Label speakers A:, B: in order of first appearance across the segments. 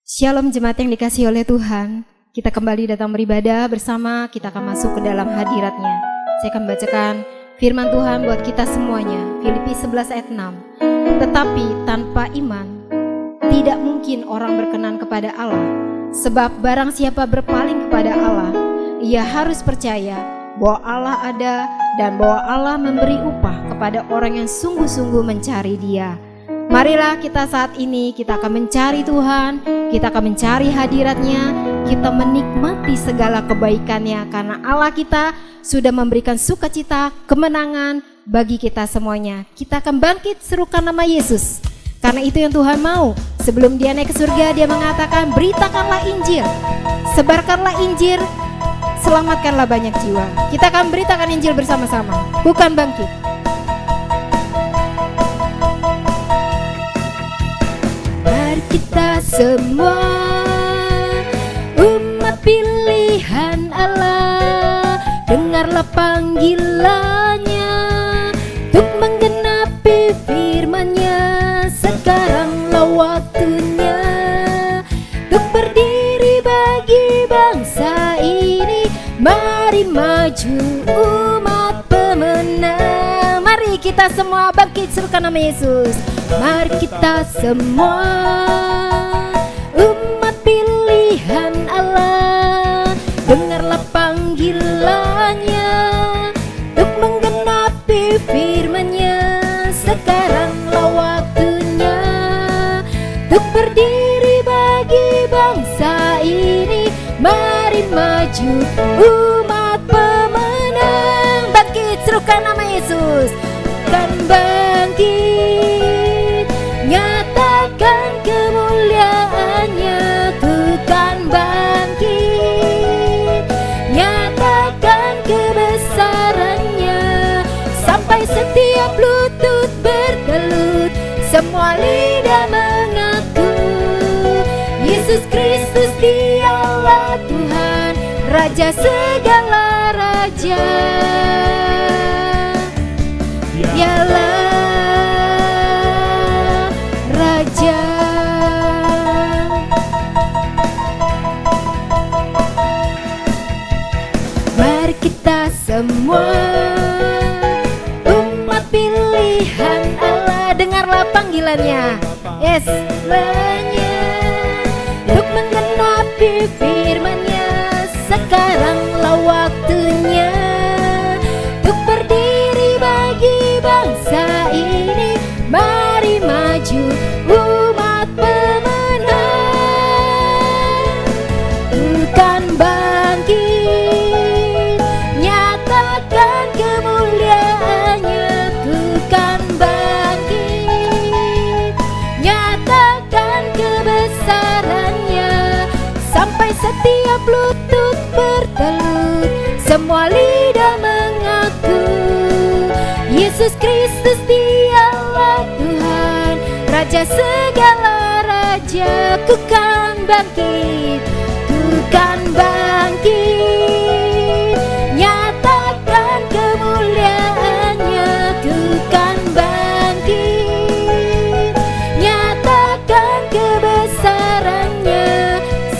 A: Shalom jemaat yang dikasihi oleh Tuhan. Kita kembali datang beribadah bersama, kita akan masuk ke dalam hadirat-Nya. Saya akan bacakan firman Tuhan buat kita semuanya. Filipi 11 ayat 6. Tetapi tanpa iman tidak mungkin orang berkenan kepada Allah. Sebab barang siapa berpaling kepada Allah, ia harus percaya bahwa Allah ada dan bahwa Allah memberi upah kepada orang yang sungguh-sungguh mencari Dia. Marilah kita saat ini, kita akan mencari Tuhan, kita akan mencari hadirat-Nya, kita menikmati segala kebaikan-Nya, karena Allah kita sudah memberikan sukacita, kemenangan bagi kita semuanya. Kita akan bangkit serukan nama Yesus, karena itu yang Tuhan mau. Sebelum Dia naik ke surga, Dia mengatakan, beritakanlah Injil, sebarkanlah Injil, selamatkanlah banyak jiwa. Kita akan beritakan Injil bersama-sama, bukan bangkit. Kita semua umat pilihan Allah, dengarlah panggilannya untuk menggenapi firman-Nya. Sekaranglah waktunya untuk berdiri bagi bangsa ini. Mari maju umat pemenang. Mari kita semua bangkit serukan nama Yesus. Mari kita semua umat pilihan Allah, dengarlah panggilannya untuk menggenapi firman-Nya. Sekaranglah waktunya untuk berdiri bagi bangsa ini. Mari maju umat pemenang. Bangkit serukan nama Yesus. Dan bangkit, nyatakan kemuliaan-Nya. Ku kan bangkit, nyatakan kebesaran-Nya, sampai setiap lutut bertelut, semua lidah mengaku Yesus Kristus Dialah Tuhan, Raja segala raja. Dialah Raja. Mari kita semua umat pilihan Allah, dengarlah panggilannya. Yes, Nya untuk menggenapi firman-Nya. Sekaranglah waktunya untuk berdiri bagi bangsa ini. Mari maju umat pemenang. Bukan bangkit, nyatakan kemuliaan-Nya. Bukan bangkit, nyatakan kebesaran-Nya, sampai setiap lutut bertelut, semua lidah mengaku Yesus Kristus Dialah Tuhan, Raja segala raja. Ku kan bangkit, ku kan bangkit, nyatakan kemuliaan-Nya. Ku kan bangkit, nyatakan kebesaran-Nya,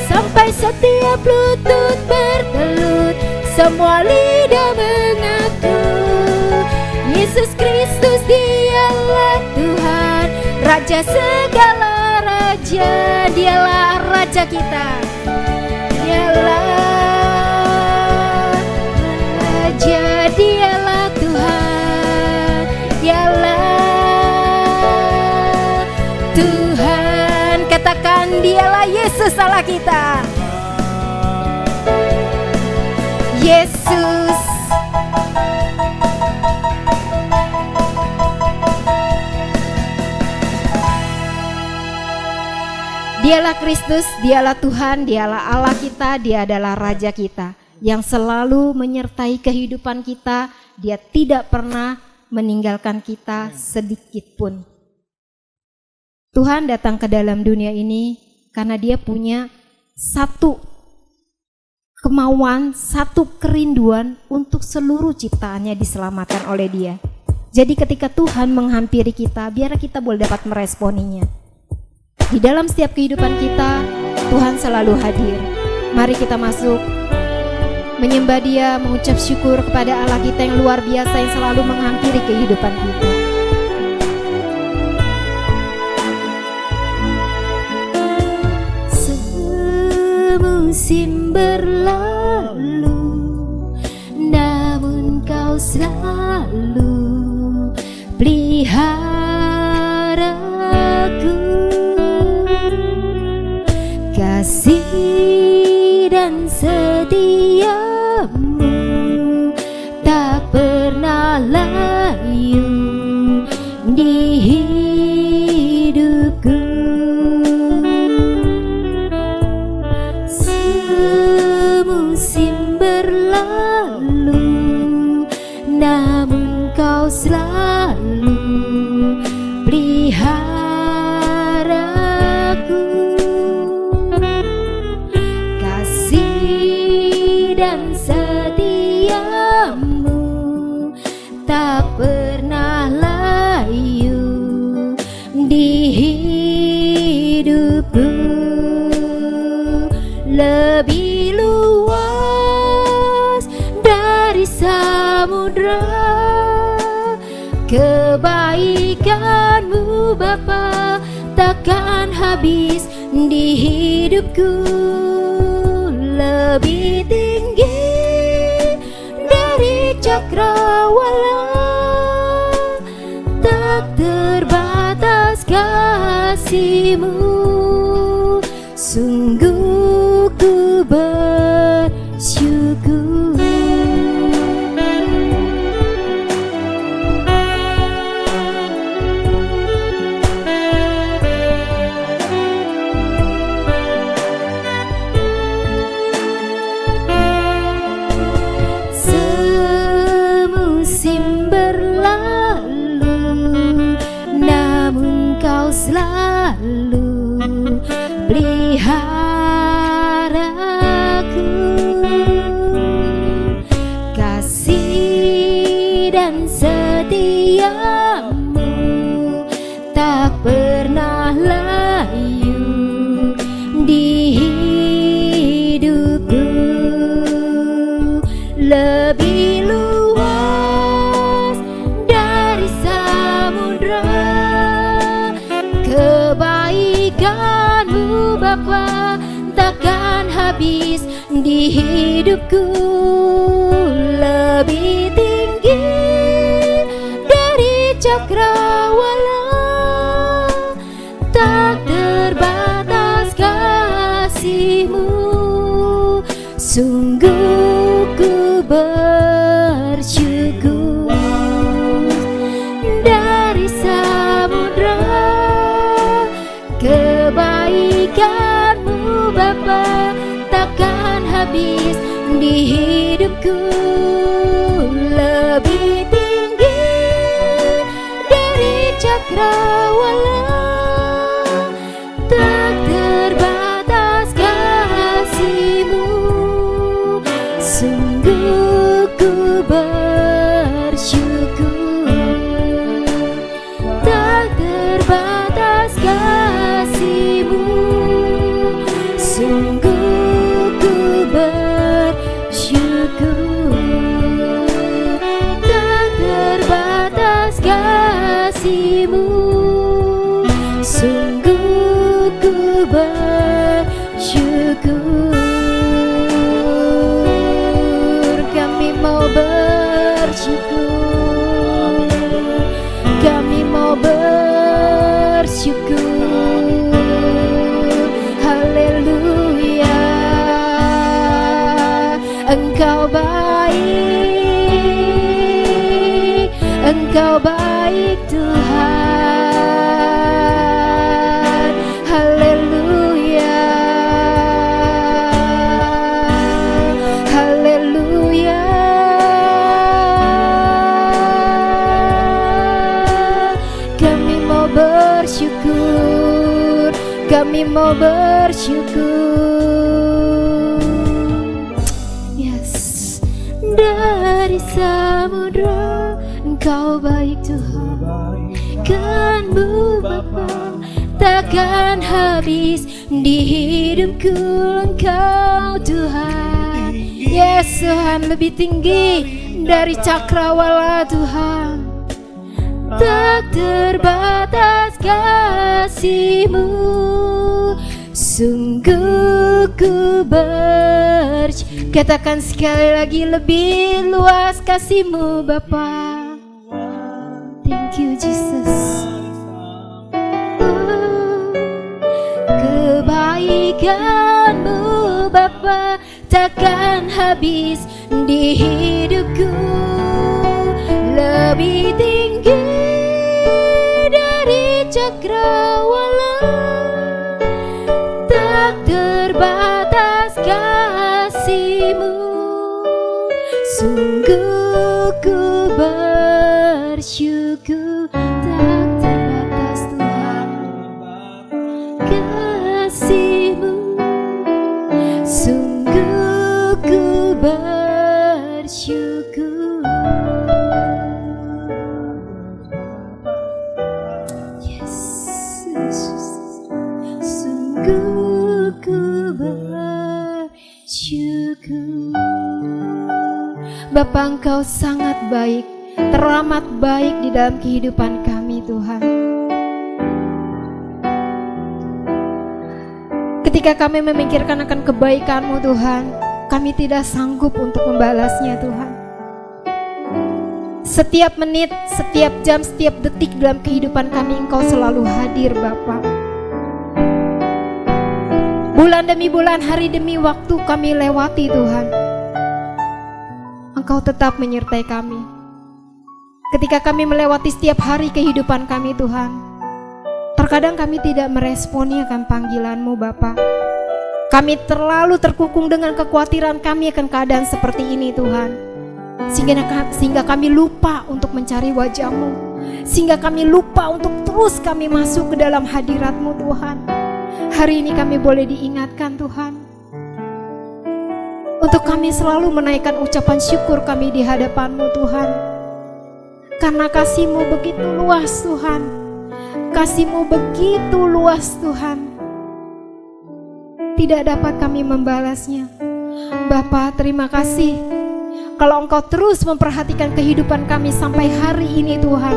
A: sampai setiap lutut bertelut, semua lidah mengaku Yesus Kristus Dialah Tuhan, Raja segala raja. Dialah Raja kita, Dialah Raja, Dialah Tuhan, Dialah Tuhan. Katakan, Dialah Yesus Allah kita. Yesus. Dialah Kristus, Dialah Tuhan, Dialah Allah kita, Dia adalah Raja kita yang selalu menyertai kehidupan kita. Dia tidak pernah meninggalkan kita sedikit pun. Tuhan datang ke dalam dunia ini karena Dia punya satu kemauan, satu kerinduan untuk seluruh ciptaannya diselamatkan oleh Dia. Jadi ketika Tuhan menghampiri kita, biar kita boleh dapat meresponinya. Di dalam setiap kehidupan kita, Tuhan selalu hadir. Mari kita masuk menyembah Dia, mengucap syukur kepada Allah kita yang luar biasa, yang selalu menghampiri kehidupan kita.
B: Semusim berlalu, namun Kau selalu peliharaku. Kasih dan setiamu tak pernah layu di hidupku. Semusim berlalu, namun Kau selalu peliharaku. Kasih dan setiamu tak pernah layu di hidupku. Lebih luas dari samudra kebaikan-Mu Bapa, takkan habis di hidupku. Lebih tinggi dari cakrawala, tak terbatas kasih-Mu. Sungguh ku bersyukur. Semusim berlalu, namun Kau selalu peliharaku. Kasih dan setiamu tak pernah layu di hidupku. Lebih luas dari samudra kebaikan-Mu Bapa, takkan habis di hidupku. Lebih tinggi dari cakrawala, tak terbatas kasih-Mu. Sungguh ku bersyukur. Dari samudra kebaikan-Mu Bapa, takkan habis di hidupku. Lebih tinggi dari cakrawala, tak terbatas kasih-Mu. Sungguh ku bersyukur. Tak terbatas kasih-Mu. Sungguh ku bersyukur. Tak terbatas kasih-Mu. Sungguh ku bersyukur. Kami mau bersyukur. Kami mau bersyukur. Haleluya. Engkau baik, Engkau baik Tuhan. Haleluya. Haleluya. Kami mau bersyukur. Kami mau bersyukur. Yes. Dari samudra Engkau baik Tuhan. Kan-Mu Bapa, takkan habis di hidupku Engkau Tuhan.
A: Yes Tuhan, lebih tinggi dari cakrawala Tuhan.
B: Tak terbatas kasih-Mu, sungguh ku
A: Katakan sekali lagi, lebih luas kasih-Mu Bapa.
B: Thank you Jesus. Kebaikan-Mu Bapa takkan habis di hidupku, lebih tinggi dari cakrawala. Tak terbatas kasih-Mu, sungguh ku bersyukur. Tak terbatas Tuhan kasih-Mu, sungguh ku bersyukur. Yes, sungguh ku bersyukur.
A: Bapa, Engkau sangat baik, teramat baik di dalam kehidupan kami Tuhan. Ketika kami memikirkan akan kebaikan-Mu Tuhan, kami tidak sanggup untuk membalasnya Tuhan. Setiap menit, setiap jam, setiap detik dalam kehidupan kami Engkau selalu hadir Bapa. Bulan demi bulan, hari demi waktu kami lewati Tuhan, Engkau tetap menyertai kami. Ketika kami melewati setiap hari kehidupan kami Tuhan, terkadang kami tidak meresponi akan panggilan-Mu Bapa. Kami terlalu terkungkung dengan kekhawatiran kami akan keadaan seperti ini Tuhan, sehingga kami lupa untuk mencari wajah-Mu, sehingga kami lupa untuk terus kami masuk ke dalam hadirat-Mu Tuhan. Hari ini kami boleh diingatkan Tuhan, untuk kami selalu menaikkan ucapan syukur kami di hadapan-Mu Tuhan. Karena kasih-Mu begitu luas Tuhan, kasih-Mu begitu luas Tuhan, tidak dapat kami membalasnya. Bapa, terima kasih kalau Engkau terus memperhatikan kehidupan kami sampai hari ini Tuhan.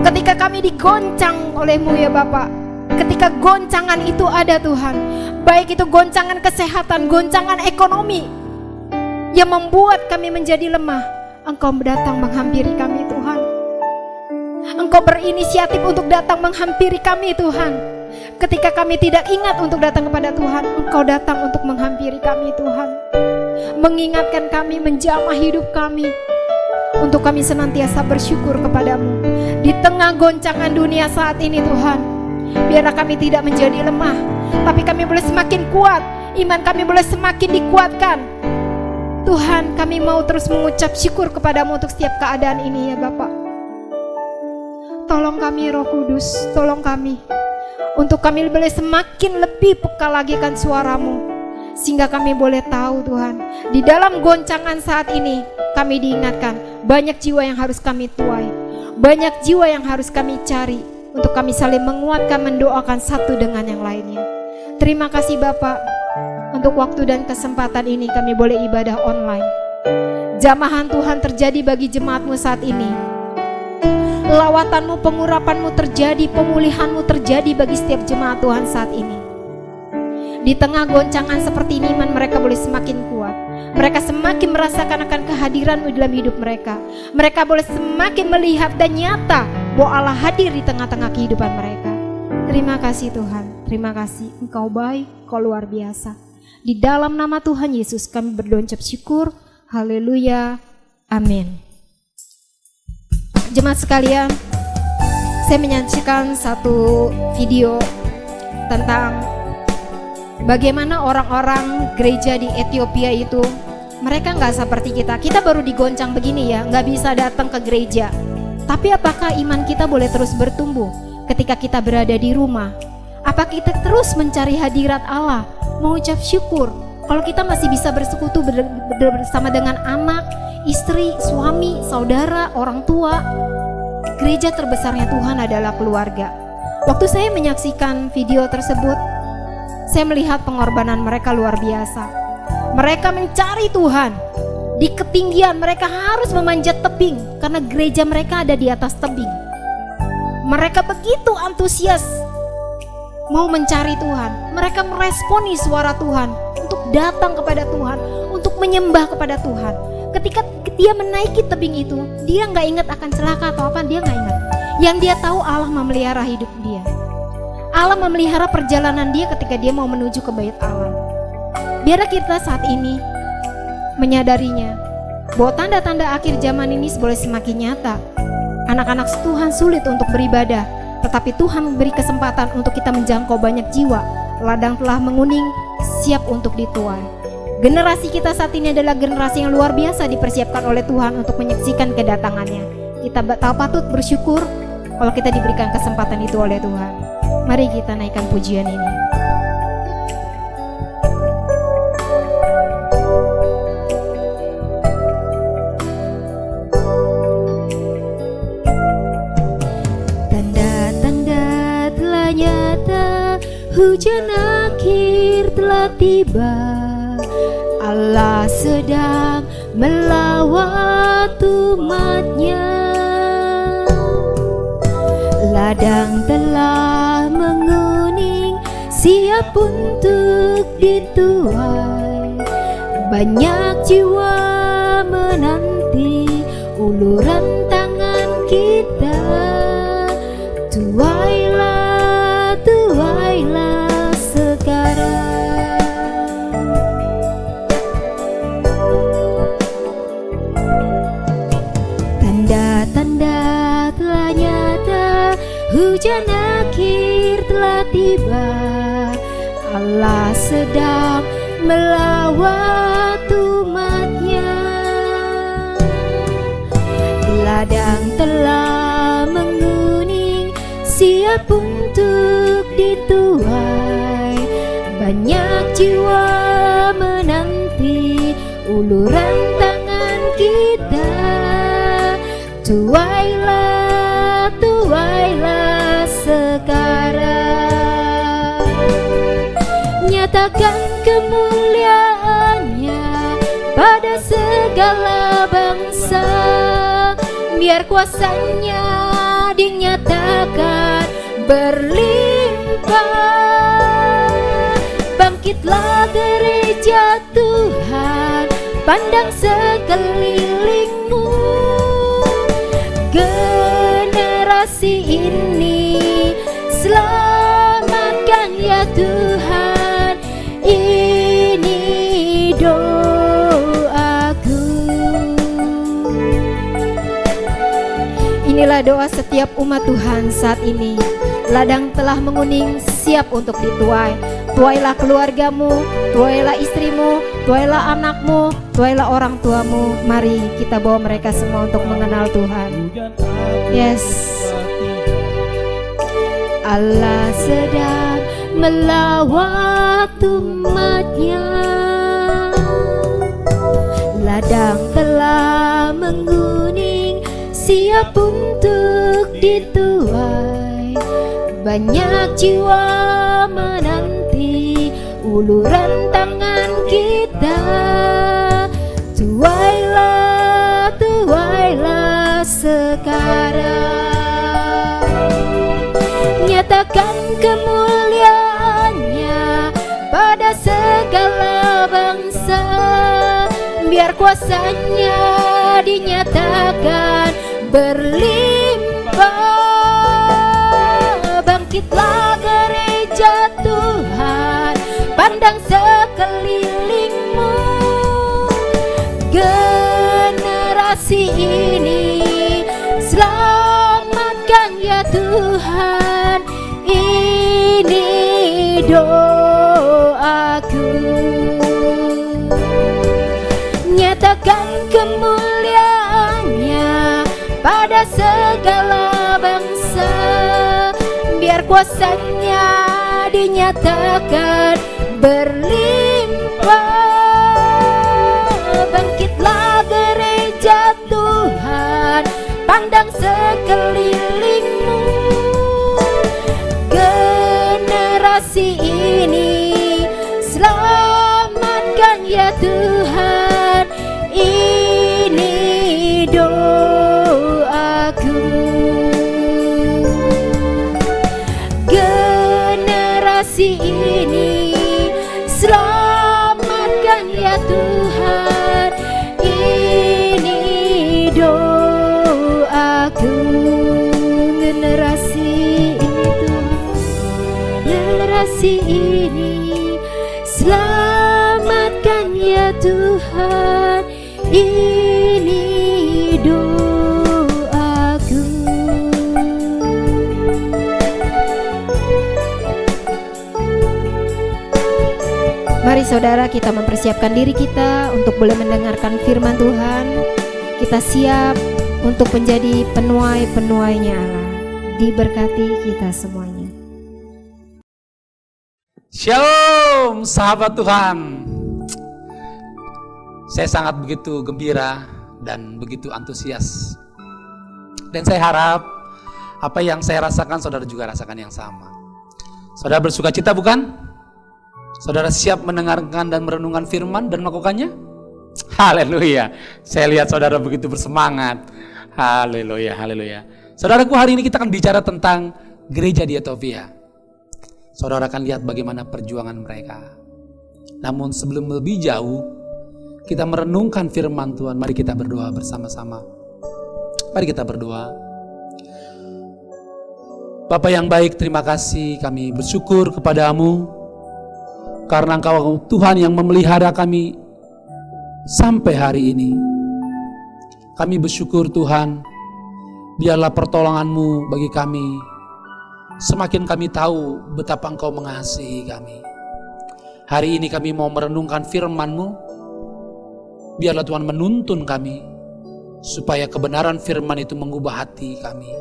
A: Ketika kami digoncang oleh-Mu ya Bapa, ketika goncangan itu ada Tuhan, baik itu goncangan kesehatan, goncangan ekonomi yang membuat kami menjadi lemah, Engkau datang menghampiri kami Tuhan. Engkau berinisiatif untuk datang menghampiri kami Tuhan. Ketika kami tidak ingat untuk datang kepada Tuhan, Engkau datang untuk menghampiri kami Tuhan, mengingatkan kami, menjamah hidup kami, untuk kami senantiasa bersyukur kepadamu. Di tengah goncangan dunia saat ini Tuhan, biarlah kami tidak menjadi lemah, tapi kami boleh semakin kuat, iman kami boleh semakin dikuatkan. Tuhan, kami mau terus mengucap syukur kepadamu untuk setiap keadaan ini ya Bapak. Tolong kami Roh Kudus, tolong kami, untuk kami boleh semakin lebih peka lagi kan suaramu, sehingga kami boleh tahu Tuhan, di dalam goncangan saat ini kami diingatkan, banyak jiwa yang harus kami tuai, banyak jiwa yang harus kami cari, untuk kami saling menguatkan, mendoakan satu dengan yang lainnya. Terima kasih Bapak, untuk waktu dan kesempatan ini kami boleh ibadah online. Jamahan Tuhan terjadi bagi jemaat-Mu saat ini. Lawatan-Mu, pengurapan-Mu terjadi, pemulihan-Mu terjadi bagi setiap jemaat Tuhan saat ini. Di tengah goncangan seperti ini, iman mereka boleh semakin kuat. Mereka semakin merasakan akan kehadiran-Mu dalam hidup mereka. Mereka boleh semakin melihat dan nyata bahwa Allah hadir di tengah-tengah kehidupan mereka. Terima kasih Tuhan, terima kasih. Engkau baik, Engkau luar biasa. Di dalam nama Tuhan Yesus kami berdoa ucap syukur. Haleluya, amin. Jemaat sekalian, saya menyaksikan satu video tentang bagaimana orang-orang gereja di Ethiopia itu, mereka nggak seperti kita. Kita baru digoncang begini ya, nggak bisa datang ke gereja. Tapi apakah iman kita boleh terus bertumbuh ketika kita berada di rumah? Apa kita terus mencari hadirat Allah, mengucap syukur? Kalau kita masih bisa bersekutu bersama dengan anak, istri, suami, saudara, orang tua. Gereja terbesarnya Tuhan adalah keluarga. Waktu saya menyaksikan video tersebut, saya melihat pengorbanan mereka luar biasa. Mereka mencari Tuhan. Di ketinggian mereka harus memanjat tebing karena gereja mereka ada di atas tebing. Mereka begitu antusias mau mencari Tuhan. Mereka meresponi suara Tuhan untuk datang kepada Tuhan, untuk menyembah kepada Tuhan. Ketika dia menaiki tebing itu, dia gak ingat akan celaka atau apa, dia gak ingat. Yang dia tahu Allah memelihara hidup dia. Allah memelihara perjalanan dia ketika dia mau menuju ke bait Allah. Biarlah kita saat ini menyadarinya bahwa tanda-tanda akhir zaman ini boleh semakin nyata. Anak-anak Tuhan sulit untuk beribadah, tetapi Tuhan memberi kesempatan untuk kita menjangkau banyak jiwa. Ladang telah menguning, siap untuk dituai. Generasi kita saat ini adalah generasi yang luar biasa dipersiapkan oleh Tuhan untuk menyaksikan kedatangannya. Kita patut bersyukur kalau kita diberikan kesempatan itu oleh Tuhan. Mari kita naikkan pujian ini.
B: Tanda-tanda telah nyata, hujan akhir telah tiba. Allah sedang melawat umatnya. Ladang telah menguning, siap untuk dituai. Banyak jiwa menanti uluran tangan kita. Tuailah, tuailah sekarang. Tanda-tanda telah nyata, hujan akhir telah tiba. Allah sedang melawat umatnya. Ladang telah menguning, siap untuk dituai. Banyak jiwa menanti uluran tangan kita. Tuailah, tuailah sekarang. Nyatakan kemuliaannya pada segala bangsa. Biar kuasanya dinyatakan berlimpah. Bangkitlah gereja Tuhan, pandang sekelilingmu. Generasi ini selamatkan ya Tuhan, ini doaku.
A: Inilah doa setiap umat Tuhan saat ini. Ladang telah menguning, siap untuk dituai. Tuailah keluargamu, tuailah istrimu, tuailah anakmu, tuailah orang tuamu. Mari kita bawa mereka semua untuk mengenal Tuhan. Yes.
B: Allah sedang melawat umatnya. Ladang telah menguning, siap untuk dituai. Banyak jiwa menanti uluran tangan kita. Tuailah, tuailah sekarang. Nyatakan kemuliaannya pada segala bangsa. Biar kuasanya dinyatakan berlimpah. Bangkitlah gereja Tuhan, pandang sekelilingmu. Generasi ini selamatkan ya Tuhan, ini doaku. Nyatakan kemuliaannya pada segala bangsa. Biar kuasanya dinyatakan berlimpah. Bangkitlah gereja Tuhan, pandang sekelilingmu. generasi ini. Selamatkan ya Tuhan, ini doaku. Generasi ini, selamatkan ya Tuhan, ini doaku. Generasi ini Tuhan, generasi ini, selamatkan ya Tuhan, ini doaku.
A: Mari saudara, kita mempersiapkan diri kita untuk boleh mendengarkan firman Tuhan. Kita siap untuk menjadi penuai-penuainya Allah. Diberkati kita semuanya.
C: Shalom sahabat Tuhan. Saya sangat begitu gembira dan begitu antusias. Dan saya harap apa yang saya rasakan saudara juga rasakan yang sama. Saudara bersuka cita bukan? Saudara siap mendengarkan dan merenungkan firman dan melakukannya? Haleluya. Saya lihat saudara begitu bersemangat. Haleluya, haleluya. Saudaraku, hari ini kita akan bicara tentang gereja di Ethiopia. Saudara akan lihat bagaimana perjuangan mereka. Namun sebelum lebih jauh, kita merenungkan firman Tuhan. Mari kita berdoa bersama-sama. Mari kita berdoa. Bapa yang baik, terima kasih. Kami bersyukur kepadamu karena Engkau Tuhan yang memelihara kami sampai hari ini. Kami bersyukur Tuhan, biarlah pertolongan-Mu bagi kami. Semakin kami tahu betapa Engkau mengasihi kami. Hari ini kami mau merenungkan firman-Mu. Biarlah Tuhan menuntun kami, supaya kebenaran firman itu mengubah hati kami,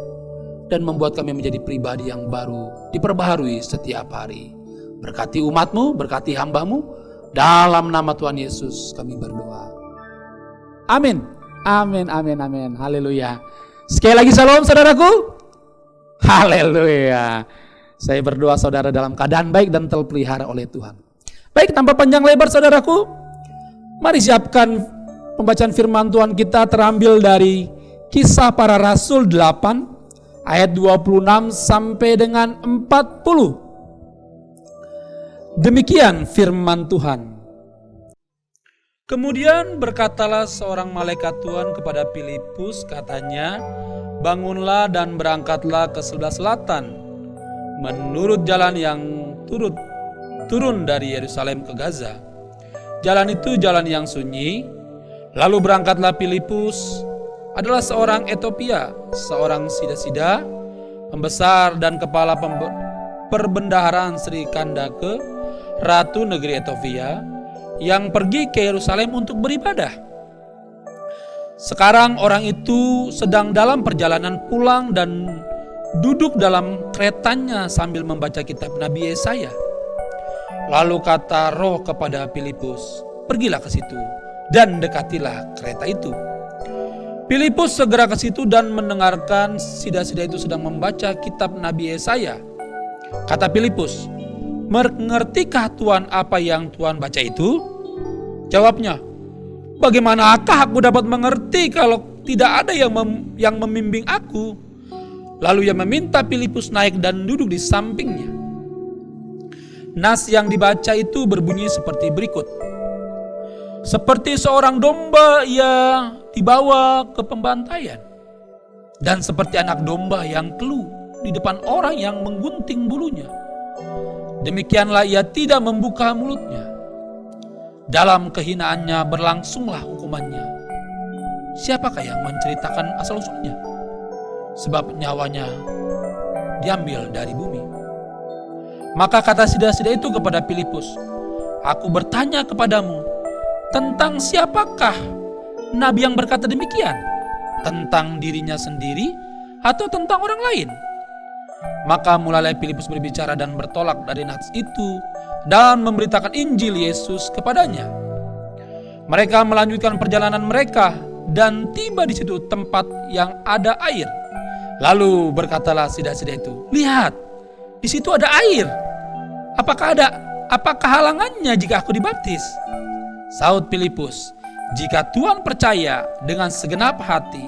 C: dan membuat kami menjadi pribadi yang baru, diperbaharui setiap hari. Berkati umat-Mu, berkati hamba-Mu, dalam nama Tuhan Yesus kami berdoa. Amin, amin, amin, amin, haleluya. Sekali lagi salam saudaraku. Haleluya. Saya berdoa saudara dalam keadaan baik dan terpelihara oleh Tuhan. Baik, tanpa panjang lebar saudaraku, mari siapkan pembacaan firman Tuhan kita terambil dari Kisah Para Rasul 8 ayat 26 sampai dengan 40. Demikian firman Tuhan. Kemudian berkatalah seorang malaikat Tuhan kepada Filipus, katanya, bangunlah dan berangkatlah ke sebelah selatan, menurut jalan yang turun dari Yerusalem ke Gaza. Jalan itu jalan yang sunyi. Lalu berangkatlah Filipus, adalah seorang Ethiopia, seorang sida-sida, pembesar dan kepala perbendaharaan Sri Kandake, ratu negeri Ethiopia, yang pergi ke Yerusalem untuk beribadah. Sekarang orang itu sedang dalam perjalanan pulang dan duduk dalam keretanya sambil membaca kitab Nabi Yesaya. Lalu kata Roh kepada Filipus, pergilah ke situ dan dekatilah kereta itu. Filipus segera ke situ dan mendengarkan sida-sida itu sedang membaca kitab Nabi Yesaya. Kata Filipus, mengertikah Tuhan apa yang Tuhan baca itu? Jawabnya, bagaimanakah aku dapat mengerti kalau tidak ada yang membimbing aku? Lalu ia meminta Filipus naik dan duduk di sampingnya. Nas yang dibaca itu berbunyi seperti berikut. Seperti seorang domba ia dibawa ke pembantaian, dan seperti anak domba yang keluh di depan orang yang menggunting bulunya, demikianlah ia tidak membuka mulutnya. Dalam kehinaannya berlangsunglah hukumannya. Siapakah yang menceritakan asal-usulnya? Sebab nyawanya diambil dari bumi. Maka kata sida-sida itu kepada Filipus, aku bertanya kepadamu, tentang siapakah nabi yang berkata demikian? Tentang dirinya sendiri atau tentang orang lain? Maka mulailah Filipus berbicara dan bertolak dari nas itu dan memberitakan Injil Yesus kepadanya. Mereka melanjutkan perjalanan mereka dan tiba di situ tempat yang ada air. Lalu berkatalah sida-sida itu, lihat, di situ ada air. Apakah halangannya jika aku dibaptis? Saud Filipus, jika Tuhan percaya dengan segenap hati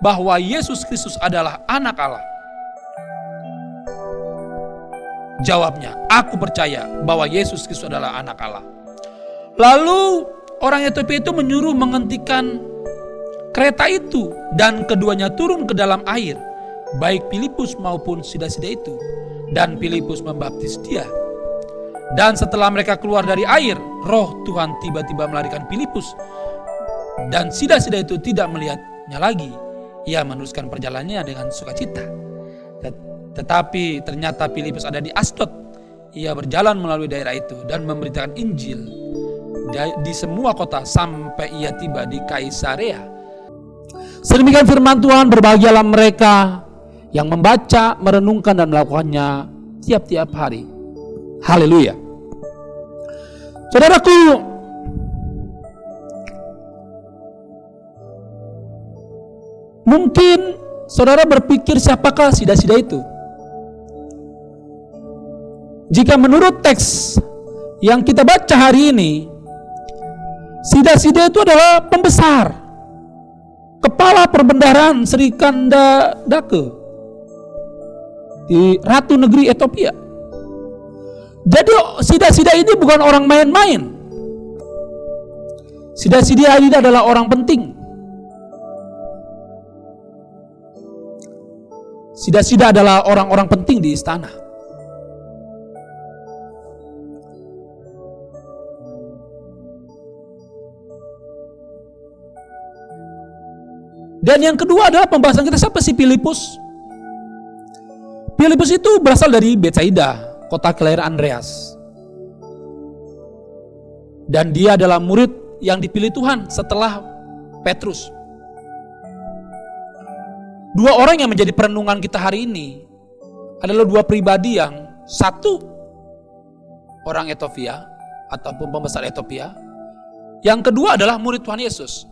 C: bahwa Yesus Kristus adalah anak Allah. Jawabnya, aku percaya bahwa Yesus Kristus adalah anak Allah. Lalu orang Ethiopia itu menyuruh menghentikan kereta itu dan keduanya turun ke dalam air, baik Filipus maupun sida-sida itu, dan Filipus membaptis dia. Dan setelah mereka keluar dari air, Roh Tuhan tiba-tiba melarikan Filipus, dan sida-sida itu tidak melihatnya lagi. Ia meneruskan perjalanannya dengan sukacita. Tetapi ternyata Filipus ada di Asdod. Ia berjalan melalui daerah itu dan memberitakan Injil di semua kota sampai ia tiba di Kaisarea. Sedemikian firman Tuhan, berbahagialah mereka yang membaca, merenungkan dan melakukannya tiap-tiap hari. Haleluya. Saudaraku, mungkin saudara berpikir siapakah sida-sida itu? Jika menurut teks yang kita baca hari ini, sida-sida itu adalah pembesar, kepala perbendaharaan Sri Kandadake di Ratu Negeri Ethiopia. Jadi sida-sida ini bukan orang main-main. Sida-sida ini adalah orang penting. Sida-sida adalah orang-orang penting di istana. Dan yang kedua adalah pembahasan kita, siapa sih Filipus? Filipus itu berasal dari Betsaida, kota kelahiran Andreas. Dan dia adalah murid yang dipilih Tuhan setelah Petrus. Dua orang yang menjadi perenungan kita hari ini adalah dua pribadi yang satu orang Ethiopia ataupun pembesar Ethiopia. Yang kedua adalah murid Tuhan Yesus.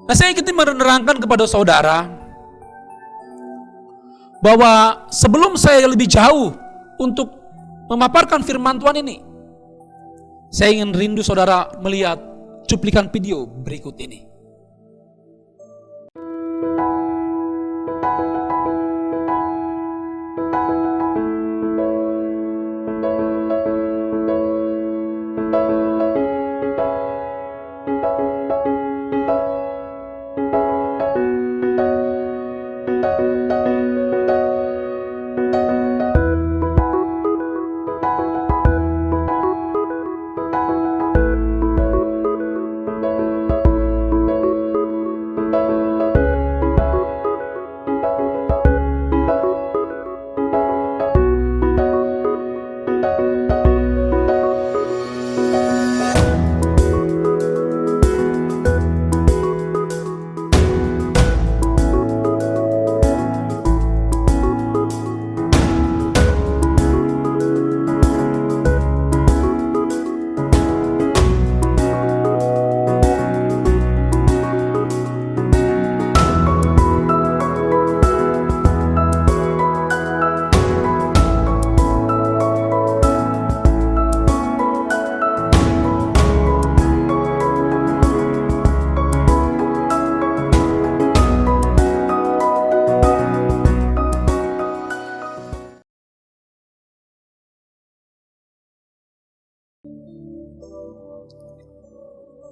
C: Nah, saya ingin menerangkan kepada saudara bahwa sebelum saya lebih jauh untuk memaparkan firman Tuhan ini, saya ingin rindu saudara melihat cuplikan video berikut ini.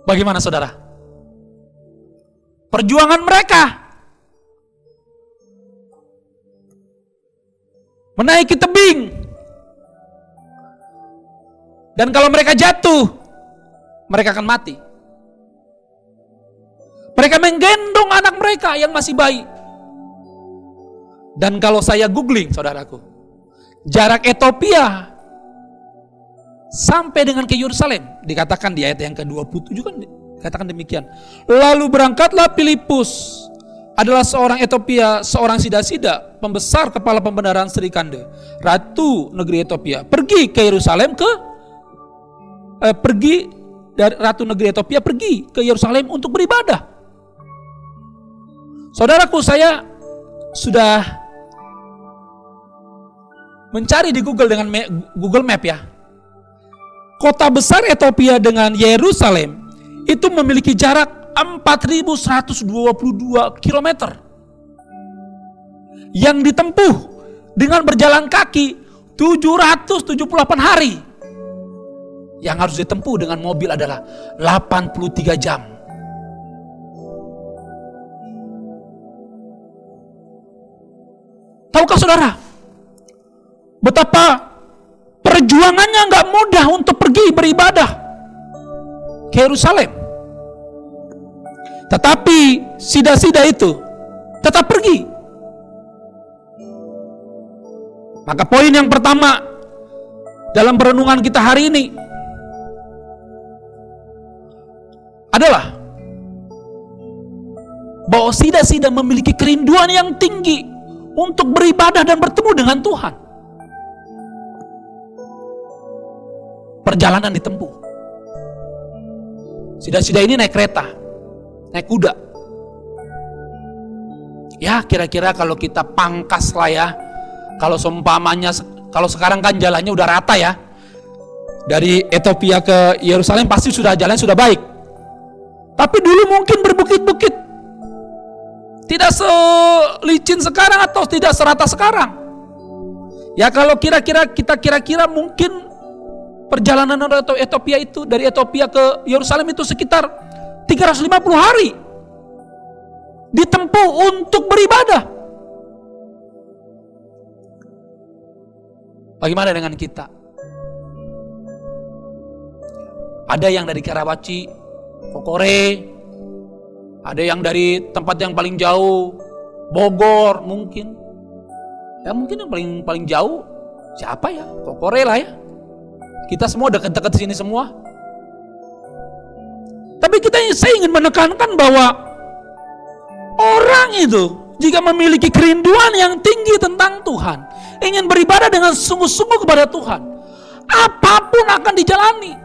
C: Bagaimana saudara? Perjuangan mereka menaiki tebing, dan kalau mereka jatuh, mereka akan mati. Mereka menggendong anak mereka yang masih bayi. Dan kalau saya googling, saudaraku, jarak Ethiopia sampai dengan ke Yerusalem, dikatakan di ayat yang ke-27 kan dikatakan demikian. Lalu berangkatlah Filipus, adalah seorang Ethiopia, seorang sida-sida, pembesar kepala pembendaharaan Sri Kande, Ratu Negeri Ethiopia, pergi ke Yerusalem dari Ratu Negeri Ethiopia pergi ke Yerusalem untuk beribadah. Saudaraku, saya sudah mencari di Google dengan Google Map ya. Kota besar Ethiopia dengan Yerusalem itu memiliki jarak 4.122 km yang ditempuh dengan berjalan kaki 778 hari. Yang harus ditempuh dengan mobil adalah 83 jam. Tahukah saudara betapa perjuangannya nggak mudah untuk pergi beribadah ke Yerusalem? Tetapi sida-sida itu tetap pergi. Maka poin yang pertama dalam perenungan kita hari ini adalah bahwa sida-sida memiliki kerinduan yang tinggi untuk beribadah dan bertemu dengan Tuhan. Perjalanan ditempuh. Sida-sida ini naik kereta, naik kuda. Ya kira-kira kalau kita pangkas lah ya, kalau seumpamanya, kalau sekarang kan jalannya udah rata ya, dari Ethiopia ke Yerusalem pasti sudah jalan sudah baik. Tapi dulu mungkin berbukit-bukit, tidak selicin sekarang atau tidak serata sekarang. Ya kalau kira-kira mungkin perjalanan Ethiopia itu, dari Ethiopia ke Yerusalem itu sekitar 350 hari ditempuh untuk beribadah. Bagaimana dengan kita? Ada yang dari Karawaci, Kokore, ada yang dari tempat yang paling jauh, Bogor mungkin. Ya mungkin yang paling jauh siapa ya? Kokore lah ya. Kita semua dekat-dekat sini semua. Tapi saya ingin menekankan bahwa orang itu jika memiliki kerinduan yang tinggi tentang Tuhan, ingin beribadah dengan sungguh-sungguh kepada Tuhan, apapun akan dijalani.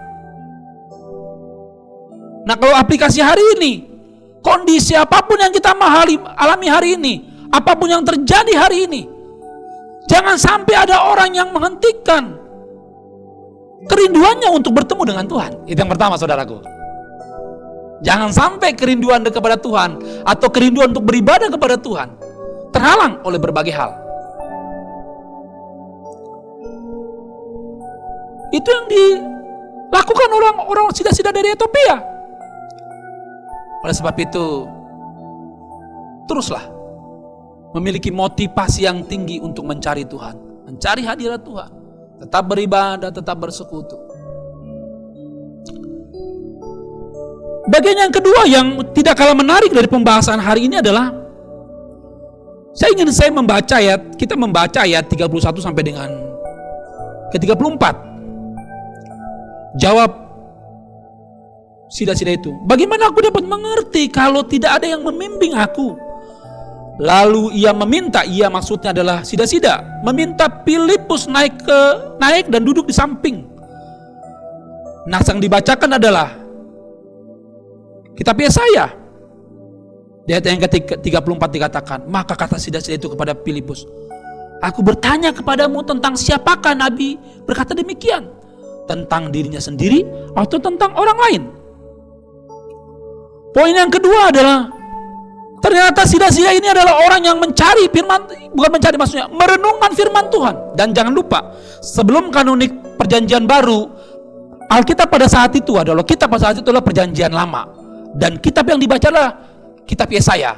C: Nah kalau aplikasi hari ini, kondisi apapun yang kita alami hari ini, apapun yang terjadi hari ini, jangan sampai ada orang yang menghentikan kerinduannya untuk bertemu dengan Tuhan. Itu yang pertama saudaraku. Jangan sampai kerinduan kepada Tuhan atau kerinduan untuk beribadah kepada Tuhan terhalang oleh berbagai hal. Itu yang dilakukan orang sida-sida dari Ethiopia. Oleh sebab itu, teruslah memiliki motivasi yang tinggi untuk mencari Tuhan, mencari hadirat Tuhan, tetap beribadah, tetap bersekutu. Bagian yang kedua yang tidak kalah menarik dari pembahasan hari ini adalah saya membaca ayat, kita membaca ayat 31 sampai dengan ke 34. Jawab sida-sida itu, bagaimana aku dapat mengerti kalau tidak ada yang membimbing aku? Lalu ia maksudnya adalah sida-sida, meminta Filipus naik dan duduk di samping. Nah, yang dibacakan adalah kitab Yesaya. Di ayat yang ke-34 dikatakan, maka kata sida-sida itu kepada Filipus, aku bertanya kepadamu tentang siapakah Nabi berkata demikian, tentang dirinya sendiri atau tentang orang lain? Poin yang kedua adalah ternyata sida-sida ini adalah orang yang mencari firman, bukan mencari maksudnya, merenungkan firman Tuhan. Dan jangan lupa, sebelum kanonik perjanjian baru, Alkitab pada saat itu adalah perjanjian lama. Dan kitab yang dibaca adalah kitab Yesaya.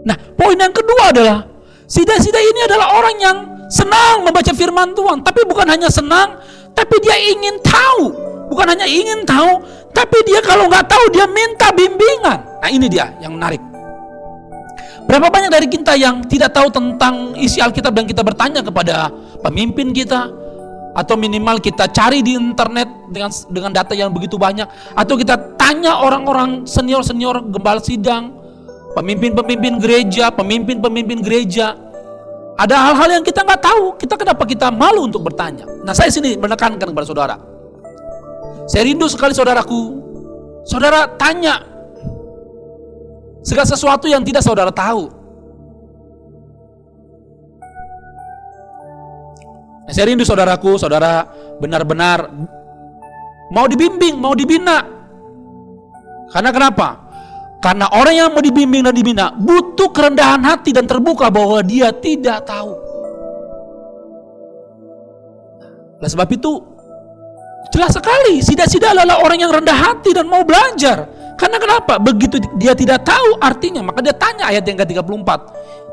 C: Nah, poin yang kedua adalah sida-sida ini adalah orang yang senang membaca firman Tuhan. Tapi bukan hanya senang, tapi dia ingin tahu. Bukan hanya ingin tahu, tapi dia kalau nggak tahu dia minta bimbingan. Nah ini dia yang menarik. Berapa banyak dari kita yang tidak tahu tentang isi Alkitab dan kita bertanya kepada pemimpin kita, atau minimal kita cari di internet dengan data yang begitu banyak, atau kita tanya orang-orang senior-senior gembala sidang, pemimpin-pemimpin gereja. Ada hal-hal yang kita nggak tahu, kenapa kita malu untuk bertanya. Nah saya sini menekankan kepada saudara. Saya rindu sekali saudaraku, saudara tanya segala sesuatu yang tidak saudara tahu. Nah, saya rindu saudaraku, saudara benar-benar mau dibimbing, mau dibina. Karena kenapa? Karena orang yang mau dibimbing dan dibina butuh kerendahan hati dan terbuka bahwa dia tidak tahu. Oleh sebab itu, jelas sekali, Sida-Sida adalah orang yang rendah hati dan mau belajar. Karena kenapa? Begitu dia tidak tahu artinya, maka dia tanya ayat yang ke-34.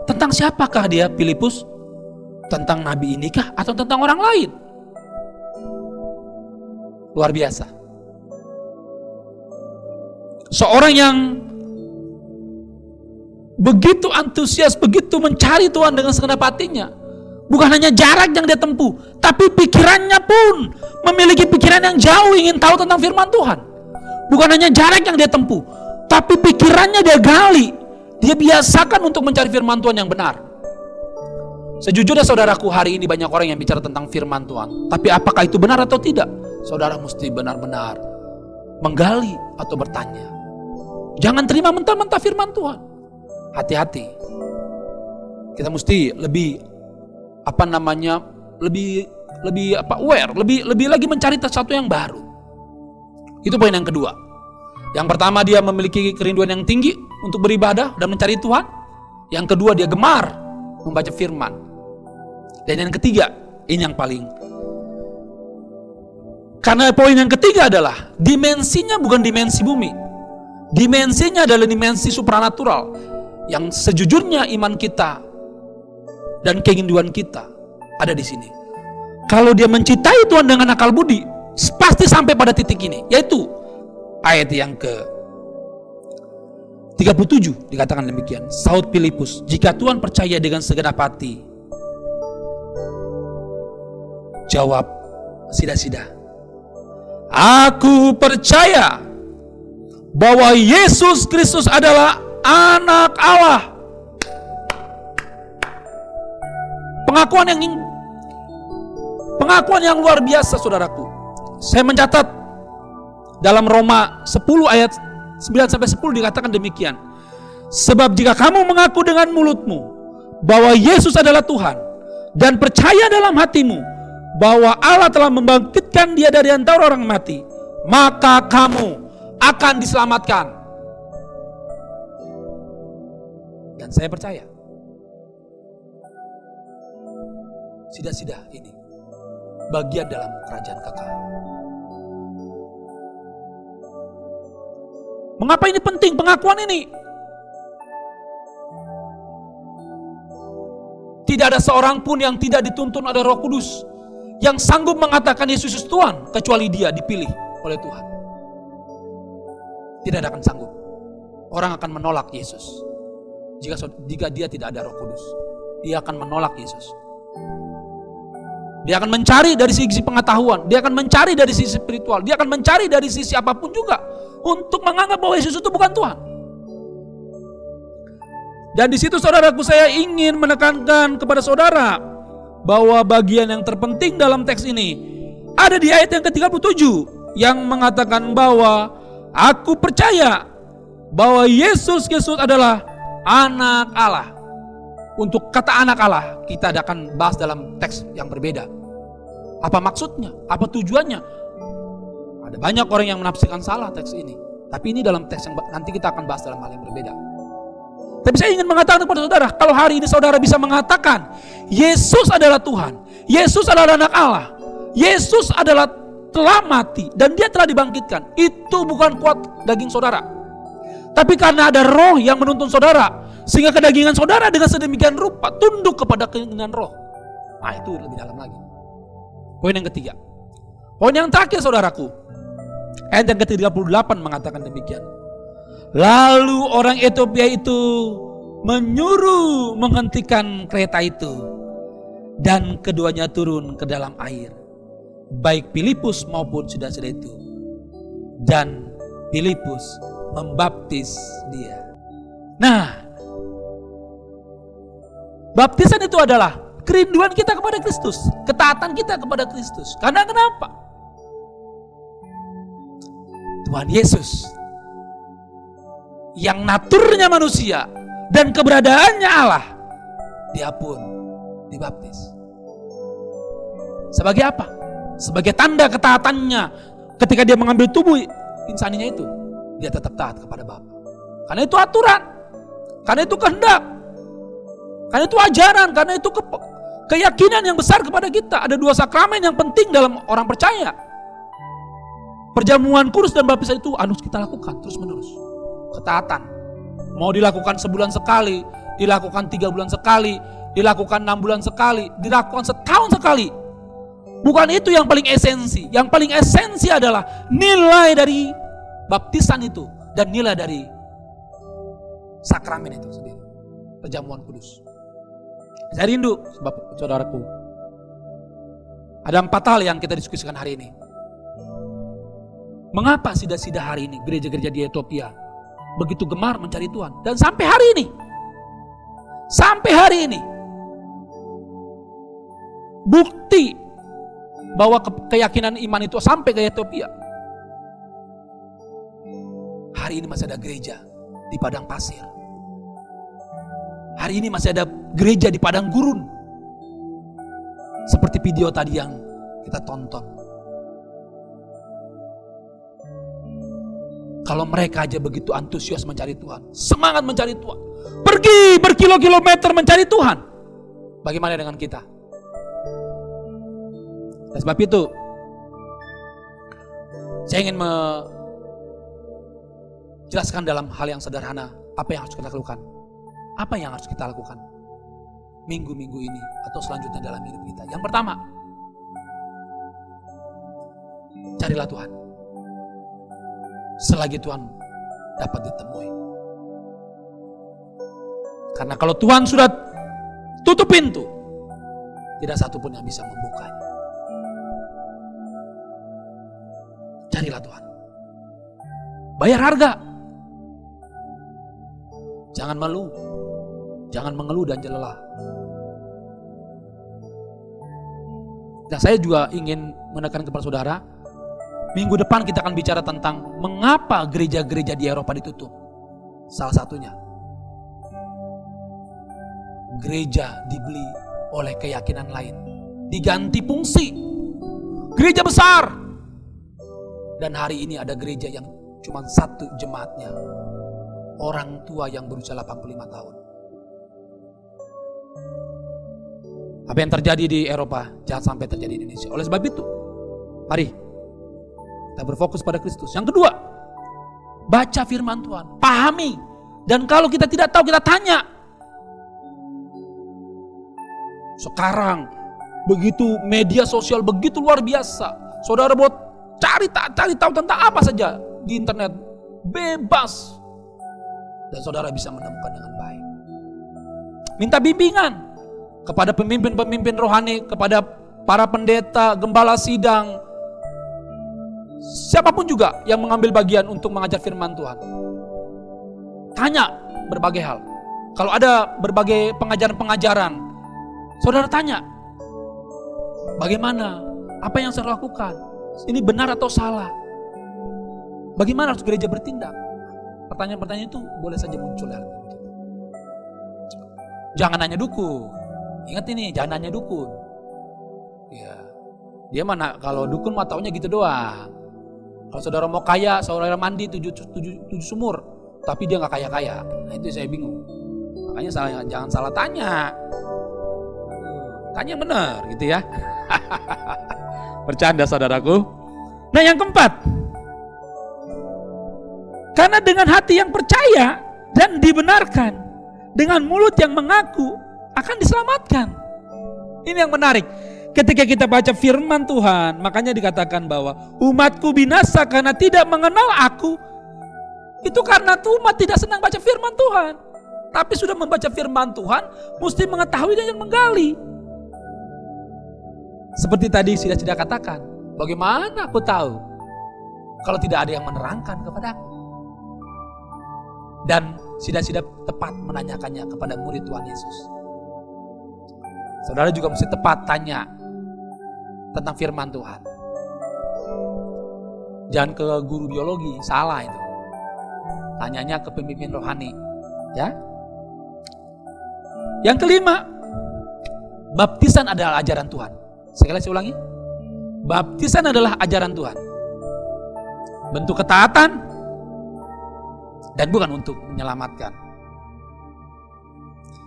C: Tentang siapakah dia, Filipus? Tentang nabi inikah atau tentang orang lain? Luar biasa. Seorang yang begitu antusias, begitu mencari Tuhan dengan segenap hatinya. Bukan hanya jarak yang dia tempuh, tapi pikirannya pun memiliki pikiran yang jauh, ingin tahu tentang firman Tuhan. Bukan hanya jarak yang dia tempuh, tapi pikirannya dia gali. Dia biasakan untuk mencari firman Tuhan yang benar. Sejujurnya saudaraku, hari ini banyak orang yang bicara tentang firman Tuhan. Tapi apakah itu benar atau tidak? Saudara mesti benar-benar menggali atau bertanya. Jangan terima mentah-mentah firman Tuhan. Hati-hati. Kita mesti lebih aware, lebih lagi mencari sesuatu yang baru. Itu poin yang kedua. Yang pertama, dia memiliki kerinduan yang tinggi untuk beribadah dan mencari Tuhan. Yang kedua, dia gemar membaca firman. Dan yang ketiga, ini yang paling. Karena poin yang ketiga adalah dimensinya bukan dimensi bumi. Dimensinya adalah dimensi supranatural. Yang sejujurnya iman kita dan keinginan kita ada di sini. Kalau dia mencintai Tuhan dengan akal budi, pasti sampai pada titik ini, yaitu ayat yang ke-37 dikatakan demikian. Sahut Filipus, jika Tuhan percaya dengan segenap hati. Jawab Sida-Sida, aku percaya bahwa Yesus Kristus adalah Anak Allah. Pengakuan yang luar biasa, saudaraku. Saya mencatat dalam Roma 10 ayat 9-10 dikatakan demikian. Sebab jika kamu mengaku dengan mulutmu bahwa Yesus adalah Tuhan dan percaya dalam hatimu bahwa Allah telah membangkitkan dia dari antara orang mati, maka kamu akan diselamatkan. Dan saya percaya Sida-Sida ini bagian dalam kerajaan kekal. Mengapa ini penting pengakuan ini? Tidak ada seorang pun yang tidak dituntun oleh Roh Kudus yang sanggup mengatakan Yesus Tuhan kecuali dia dipilih oleh Tuhan. Tidak akan sanggup. Orang akan menolak Yesus jika dia tidak ada Roh Kudus. Dia akan menolak Yesus. Dia akan mencari dari sisi pengetahuan, dia akan mencari dari sisi spiritual, dia akan mencari dari sisi apapun juga untuk menganggap bahwa Yesus itu bukan Tuhan. Dan di situ saudaraku, saya ingin menekankan kepada saudara bahwa bagian yang terpenting dalam teks ini ada di ayat yang ke-37 yang mengatakan bahwa aku percaya bahwa Yesus Kristus adalah Anak Allah. Untuk kata anak Allah kita akan bahas dalam teks yang berbeda. Apa maksudnya? Apa tujuannya? Ada banyak orang yang menafsirkan salah teks ini. Tapi ini dalam teks yang nanti kita akan bahas dalam hal yang berbeda. Tapi saya ingin mengatakan kepada saudara, kalau hari ini saudara bisa mengatakan Yesus adalah Tuhan, Yesus adalah anak Allah, Yesus adalah telah mati dan dia telah dibangkitkan, itu bukan kuat daging saudara. Tapi karena ada roh yang menuntun saudara, sehingga kedagingan saudara dengan sedemikian rupa tunduk kepada keinginan roh. Nah, itu lebih dalam lagi. Poin yang ketiga. Poin yang terakhir saudaraku. Ayat yang ke-38 mengatakan demikian. Lalu orang Ethiopia itu menyuruh menghentikan kereta itu. Dan keduanya turun ke dalam air. Baik Filipus maupun Sida-Sida itu. Dan Filipus membaptis dia. Nah, baptisan itu adalah kerinduan kita kepada Kristus, ketaatan kita kepada Kristus. Karena kenapa? Tuhan Yesus yang naturnya manusia dan keberadaannya Allah, dia pun dibaptis. Sebagai apa? Sebagai tanda ketaatannya ketika dia mengambil tubuh insaninya itu, dia tetap taat kepada Bapa. Karena itu aturan, karena itu kehendak, karena itu ajaran, karena itu keyakinan yang besar kepada kita. Ada 2 sakramen yang penting dalam orang percaya. Perjamuan kudus dan baptisan itu harus kita lakukan terus menerus. Ketaatan. Mau dilakukan sebulan sekali, dilakukan 3 bulan sekali, dilakukan 6 bulan sekali, dilakukan setahun sekali. Bukan itu yang paling esensi. Yang paling esensi adalah nilai dari baptisan itu dan nilai dari sakramen itu sendiri. Perjamuan kudus. Saya rindu, saudaraku. Ada 4 hal yang kita diskusikan hari ini. Mengapa sida-sida hari ini gereja-gereja di Ethiopia begitu gemar mencari Tuhan? Dan sampai hari ini, bukti bahwa keyakinan iman itu sampai ke Ethiopia. Hari ini masih ada gereja di padang pasir. Hari ini masih ada gereja di padang gurun. Seperti video tadi yang kita tonton. Kalau mereka aja begitu antusias mencari Tuhan, semangat mencari Tuhan, pergi berkilo-kilometer mencari Tuhan, bagaimana dengan kita? Dan sebab itu, saya ingin menjelaskan dalam hal yang sederhana, apa yang harus kita lakukan. Apa yang harus kita lakukan minggu-minggu ini atau selanjutnya dalam hidup kita. Yang pertama, carilah Tuhan selagi Tuhan dapat ditemui. Karena kalau Tuhan sudah tutup pintu, tidak satu pun yang bisa membukanya. Carilah Tuhan. Bayar harga. Jangan malu. Jangan mengeluh dan lelah. Nah, saya juga ingin menekan kepada saudara, minggu depan kita akan bicara tentang mengapa gereja-gereja di Eropa ditutup. Salah satunya, gereja dibeli oleh keyakinan lain, diganti fungsi. Gereja besar, dan hari ini ada gereja yang cuma 1 jemaatnya, orang tua yang berusia 85 tahun. Apa yang terjadi di Eropa jangan sampai terjadi di Indonesia. Oleh sebab itu, mari kita berfokus pada Kristus. Yang kedua, baca firman Tuhan, pahami. Dan kalau kita tidak tahu, kita tanya. Sekarang begitu media sosial begitu luar biasa. Saudara buat cari tahu tentang apa saja di internet, bebas. Dan saudara bisa menemukan dengan baik. Minta bimbingan kepada pemimpin-pemimpin rohani, kepada para pendeta, gembala sidang, siapapun juga yang mengambil bagian untuk mengajar firman Tuhan. Tanya berbagai hal. Kalau ada berbagai pengajaran-pengajaran, saudara tanya, bagaimana? Apa yang saya lakukan? Ini benar atau salah? Bagaimana harus gereja bertindak? Pertanyaan-pertanyaan itu boleh saja muncul dalam hidup kita. Jangan nanya dukun. Ingat ini, jangan nanya dukun. Ya, dia mana kalau dukun mah taunya gitu doang. Kalau saudara mau kaya, saudara mandi 7 sumur, tapi dia nggak kaya-kaya. Nah, itu saya bingung. Makanya jangan salah tanya. Tanya benar gitu ya. Bercanda saudaraku. Nah, yang keempat, karena dengan hati yang percaya dan dibenarkan, dengan mulut yang mengaku, akan diselamatkan. Ini yang menarik. Ketika kita baca firman Tuhan, makanya dikatakan bahwa umatku binasa karena tidak mengenal aku. Itu karena umat tidak senang baca firman Tuhan. Tapi sudah membaca firman Tuhan, mesti mengetahui dan menggali. Seperti tadi sudah katakan, bagaimana aku tahu kalau tidak ada yang menerangkan kepadaku? Dan sudah tepat menanyakannya kepada murid Tuhan Yesus. Saudara juga mesti tepat tanya tentang firman Tuhan. Jangan ke guru biologi, salah itu. Tanyanya ke pemimpin rohani, ya. Yang kelima, baptisan adalah ajaran Tuhan. Sekali lagi saya ulangi, baptisan adalah ajaran Tuhan. Bentuk ketaatan dan bukan untuk menyelamatkan.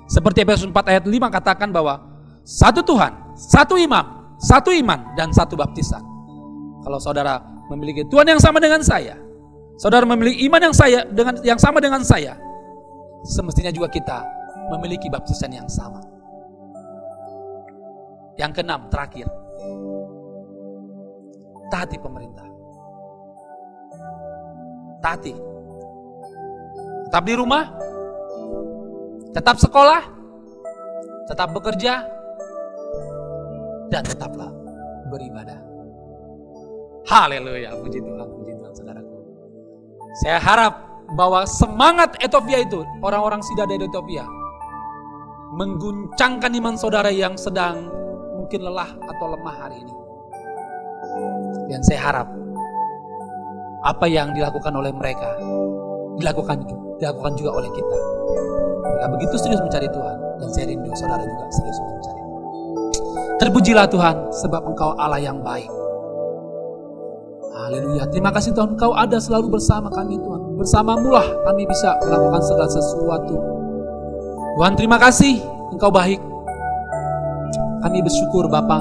C: Seperti Efesus 4 ayat 5 katakan bahwa satu Tuhan, satu imam, satu iman, dan satu baptisan. Kalau saudara memiliki Tuhan yang sama dengan saya, saudara memiliki iman yang sama dengan saya, semestinya juga kita memiliki baptisan yang sama. Yang keenam, terakhir, taati pemerintah. Taati. Tetap di rumah, tetap sekolah, tetap bekerja, dan tetaplah beribadah. Haleluya, puji Tuhan saudaraku. Saya harap bahwa semangat Ethiopia itu, orang-orang Sida dari Ethiopia, mengguncangkan iman saudara yang sedang mungkin lelah atau lemah hari ini. Dan saya harap apa yang dilakukan oleh mereka dilakukan juga oleh kita. Mereka begitu serius mencari Tuhan, dan saya rindu saudara juga serius mencari Tuhan. Terpujilah Tuhan, sebab Engkau Allah yang baik. Haleluya. Terima kasih Tuhan, Engkau ada selalu bersama kami Tuhan. Bersamamu-lah kami bisa melakukan segala sesuatu. Tuhan, terima kasih, Engkau baik. Kami bersyukur Bapa.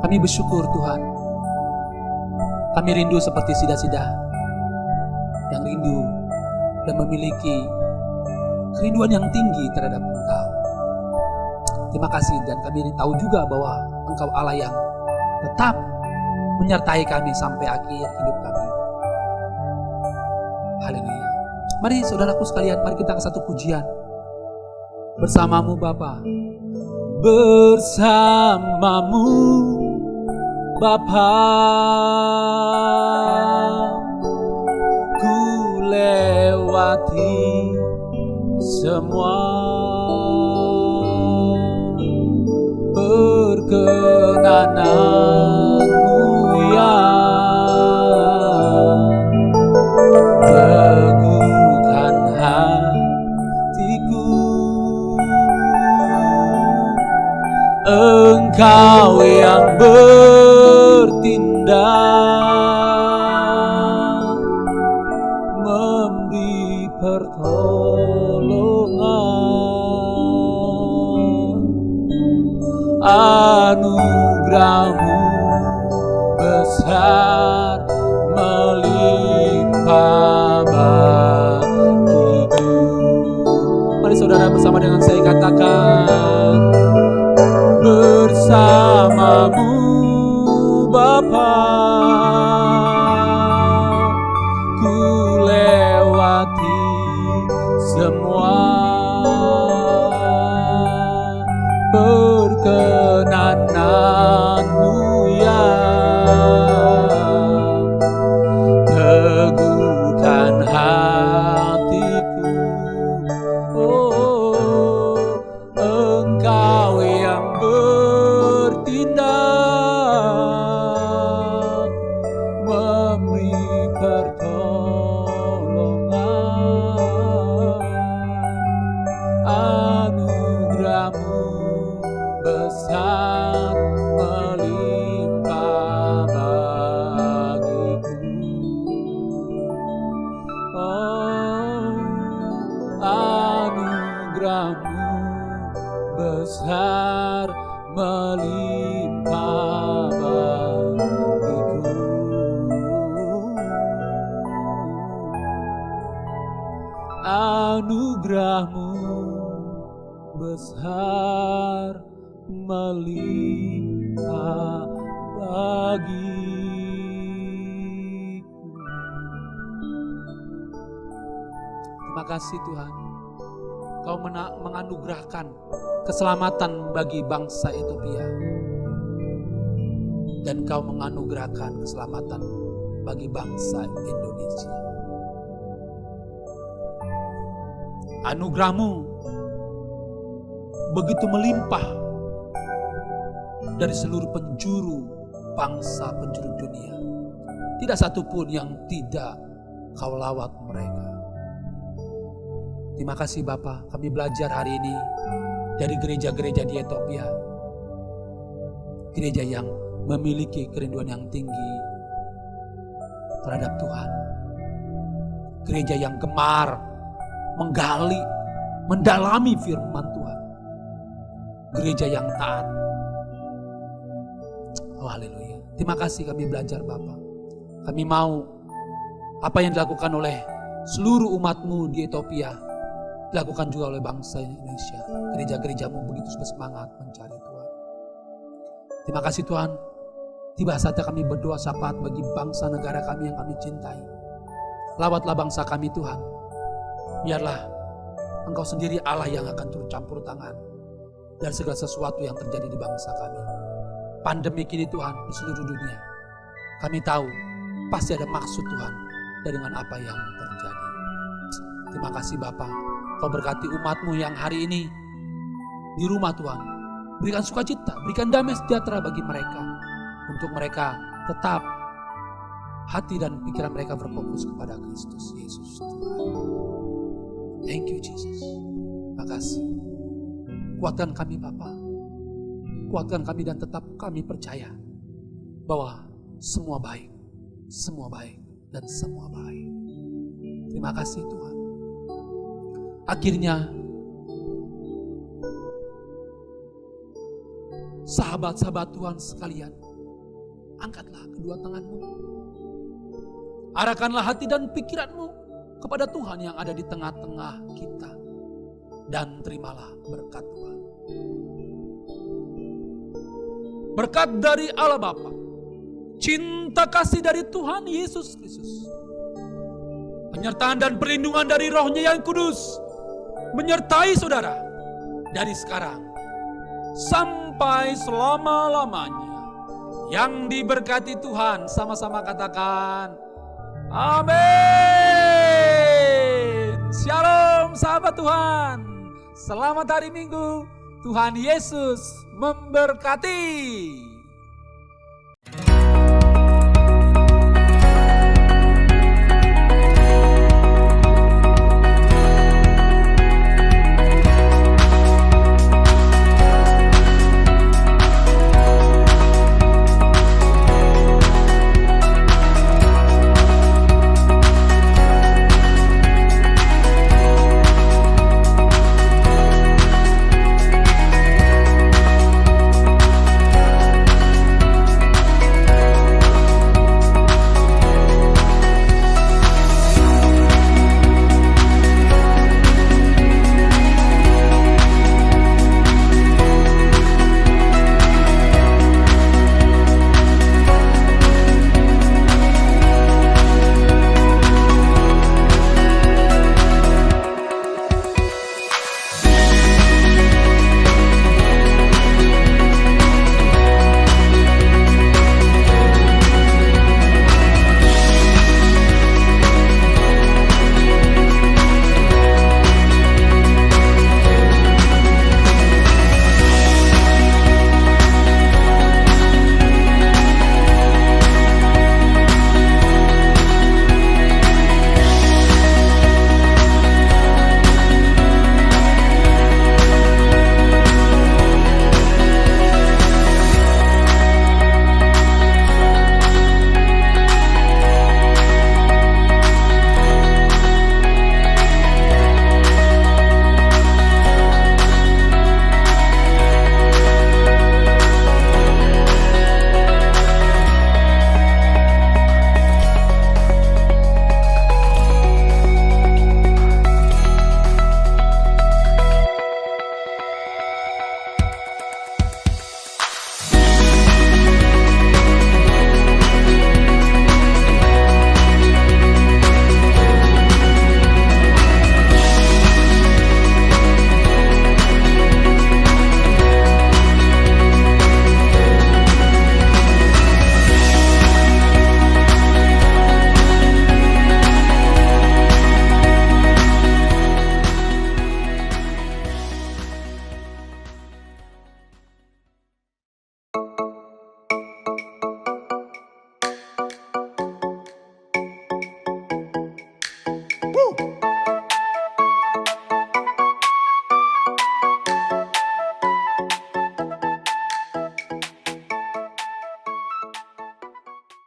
C: Kami bersyukur Tuhan. Kami rindu seperti sida-sida yang rindu dan memiliki kerinduan yang tinggi terhadap Engkau. Terima kasih, dan kami tahu juga bahwa Engkau Allah yang tetap menyertai kami sampai akhir hidup kami. Haleluya. Mari saudaraku sekalian, mari kita ke satu pujian. Bersamamu Bapa. Bersamamu Bapa, ku lewati semua perkenananmu ya, teguhkan hatiku. Engkau yang bertindak, memberi pertolongan, anugerahmu besar melimpah bagiku. Mari saudara bersama dengan saya katakan, bersamamu Bapa, ku lewati semua perkenananmu ya, teguhkan hatiku. Oh, Engkau yang bertindak, memberi pertolongan, anugerahmu besar melimpah bagiku. Oh, anugerahmu besar melimpah bagiku. Anugerahmu besar melimpah bagiku. Terima kasih Tuhan, Kau menganugerahkan keselamatan bagi bangsa Ethiopia, dan Kau menganugerahkan keselamatan bagi bangsa Indonesia. Anugerah-Mu begitu melimpah dari seluruh penjuru bangsa penjuru dunia. Tidak satu pun yang tidak Engkau lawat mereka. Terima kasih Bapa, kami belajar hari ini dari gereja-gereja di Ethiopia. Gereja yang memiliki kerinduan yang tinggi terhadap Tuhan. Gereja yang gemar menggali, mendalami firman Tuhan. Gereja yang taat. Oh haleluya. Terima kasih kami belajar Bapa. Kami mau apa yang dilakukan oleh seluruh umat-Mu di Ethiopia dilakukan juga oleh bangsa Indonesia. Gereja-gereja-Mu begitu bersemangat mencari Tuhan. Terima kasih Tuhan. Tiba saatnya kami berdoa syafaat bagi bangsa negara kami yang kami cintai. Lawatlah bangsa kami Tuhan. Biarlah Engkau sendiri Allah yang akan turut campur tangan dan segala sesuatu yang terjadi di bangsa kami. Pandemi kini Tuhan di seluruh dunia. Kami tahu pasti ada maksud Tuhan dengan apa yang terjadi. Terima kasih Bapa. Kau berkati umat-Mu yang hari ini di rumah Tuhan. Berikan sukacita, berikan damai sejahtera bagi mereka. Untuk mereka tetap hati dan pikiran mereka berfokus kepada Kristus Yesus Tuhan. Thank you Jesus. Terima kasih. Kuatkan kami Bapa. Kuatkan kami dan tetap kami percaya bahwa semua baik dan semua baik. Terima kasih Tuhan. Akhirnya sahabat-sahabat Tuhan sekalian, angkatlah kedua tanganmu. Arahkanlah hati dan pikiranmu kepada Tuhan yang ada di tengah-tengah kita. Dan terimalah berkat Tuhan. Berkat dari Allah Bapa, cinta kasih dari Tuhan Yesus Kristus, penyertaan dan perlindungan dari Roh-Nya yang kudus menyertai saudara dari sekarang sampai selama-lamanya. Yang diberkati Tuhan, sama-sama katakan amin. Shalom sahabat Tuhan, selamat hari Minggu. Tuhan Yesus memberkati.